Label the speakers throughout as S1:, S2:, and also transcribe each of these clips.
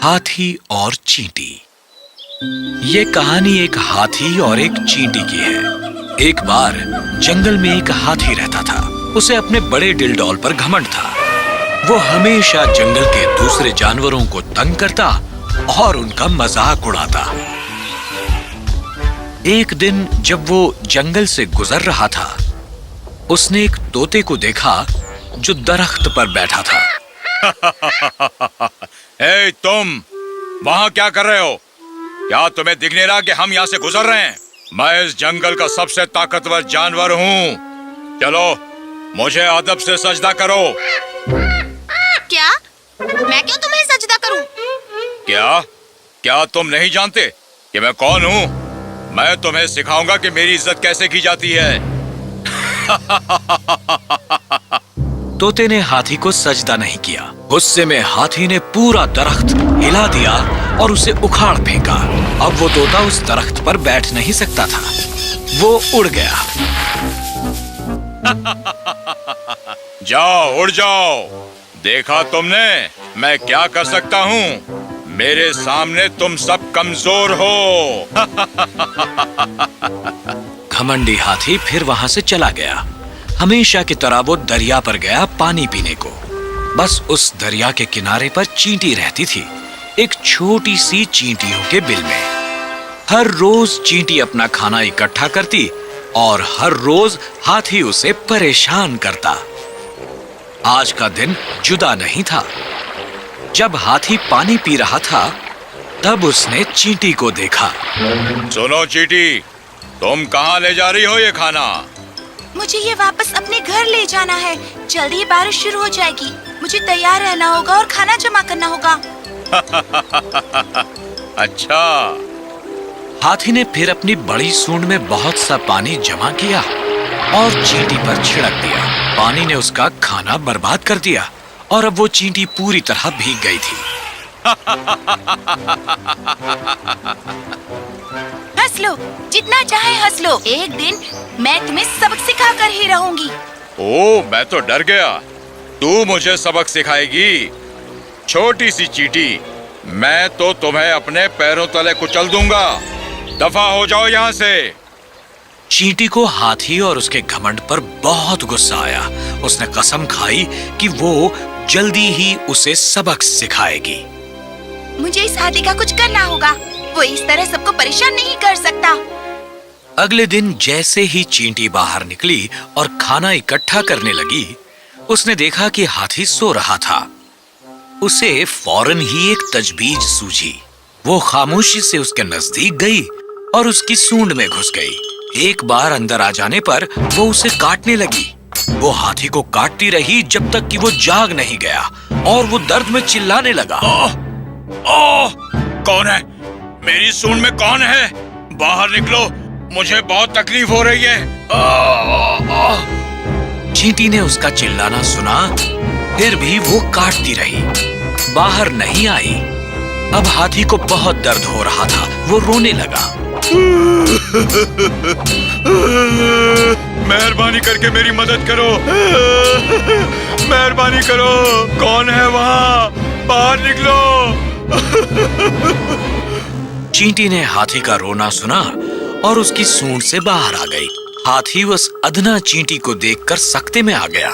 S1: हाथी और चींटी। ये कहानी एक हाथी और एक चींटी की है। एक बार जंगल में एक हाथी रहता था। उसे अपने बड़े डिलडौल पर घमंड था। वो हमेशा जंगल के दूसरे जानवरों को तंग करता और उनका मजाक उड़ाता। एक दिन जब वो जंगल से गुजर रहा था, उसने एक तोते को देखा जो दरख्त पर बैठा था।
S2: ए, तुम वहां क्या कर रहे हो? क्या तुम्हें दिख नहीं रहा कि हम यहाँ से गुजर रहे हैं? मैं इस जंगल का सबसे ताकतवर जानवर हूँ। चलो मुझे अदब से सजदा करो।
S3: क्या? मैं क्यों तुम्हें सजदा करूं?
S2: क्या तुम नहीं जानते कि मैं कौन हूँ? मैं तुम्हें सिखाऊंगा कि मेरी इज्जत कैसे की जाती है।
S1: तोते ने हाथी को सजदा नहीं किया। गुस्से में हाथी ने पूरा दरख्त हिला दिया और उसे उखाड़ फेंका। अब वो तोता उस दरख्त पर बैठ नहीं सकता था। वो उड़ गया।
S2: जाओ, उड़ जाओ। देखा तुमने मैं क्या कर सकता हूँ? मेरे सामने तुम सब कमजोर हो।
S1: घमंडी हाथी फिर वहां से चला गया। हमेशा की तरह वो दरिया पर गया पानी पीने को। बस उस दरिया के किनारे पर चींटी रहती थी, एक छोटी सी चींटियों के बिल में। हर रोज चींटी अपना खाना इकट्ठा करती और हर रोज हाथी उसे परेशान करता। आज का दिन जुदा नहीं था। जब हाथी पानी पी रहा था, तब उसने चींटी को देखा।
S2: सुनो चींटी, तुम कहाँ ले जा रही हो ये खाना?
S3: मुझे ये वापस अपने घर ले जाना है। जल्दी बारिश शुरू हो जाएगी। मुझे तैयार रहना होगा और खाना जमा करना होगा।
S2: अच्छा।
S1: हाथी ने फिर अपनी बड़ी सूंड में बहुत सा पानी जमा किया और चींटी पर छिड़क दिया। पानी ने उसका खाना बर्बाद कर दिया और अब वो चींटी पूरी तरह भीग गई थी।
S3: हंस लो, जितना चाहे हंस लो। एक दिन मैं तुम्हें सबक सिखा कर ही रहूंगी।
S2: ओ, मैं तो डर गया। तू मुझे सबक सिखाएगी? छोटी सी चींटी, मैं तो तुम्हें अपने पैरों तले कुचल दूंगा। दफा हो जाओ यहाँ से।
S1: चींटी को हाथी और उसके घमंड पर बहुत गुस्सा आया। उसने कसम खाई कि वो जल्दी ही उसे सबक सिखाएगी।
S3: मुझे इस हाथी का कुछ करना होगा। वो इस तरह सबको परेशान नहीं कर सकता।
S1: अगले दिन जैसे ही चींटी बाहर निकली और खाना इकट्ठा करने लगी, उसने देखा कि हाथी सो रहा था। उसे फौरन ही एक तजवीज सूझी। वो खामोशी से उसके नजदीक गई और उसकी सूंड में घुस गई। एक बार अंदर आ जाने पर वो उसे काटने लगी। वो हाथी को काटती रही जब तक कि वो जाग नहीं गया और वो दर्द में चिल्लाने लगा।
S2: कौन है? मेरी सूंड में कौन है? बाहर निकलो, मुझे बहुत तकलीफ हो रही है।
S1: चींटी ने उसका चिल्लाना सुना, फिर भी वो काटती रही, बाहर नहीं आई। अब हाथी को बहुत दर्द हो रहा था। वो रोने लगा।
S2: मेहरबानी करके मेरी मदद करो। मेहरबानी करो। कौन है वहाँ? बाहर निकलो।
S1: चींटी ने हाथी का रोना सुना और उसकी सूंड से बाहर आ गई। हाथी उस अदना चींटी को देखकर सकते में आ गया।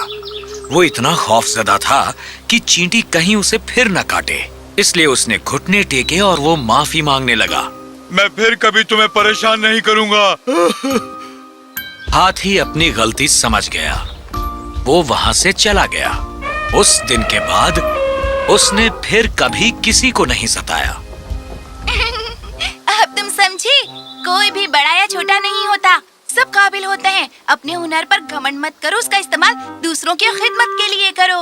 S1: वो इतना खौफजदा था कि चींटी कहीं उसे फिर न काटे, इसलिए उसने घुटने टेके और वो माफी मांगने लगा।
S2: मैं फिर कभी तुम्हें परेशान नहीं करूंगा।
S1: हाथी अपनी गलती समझ गया। वो वहां से चला गया। उस दिन के बाद उसने फिर कभी किसी को नहीं सताया।
S3: अब तुम समझे? कोई भी बड़ा या छोटा नहीं होता, सब काबिल होते हैं। अपने हुनर पर घमंड मत करो, उसका इस्तेमाल दूसरों की खिदमत के लिए करो।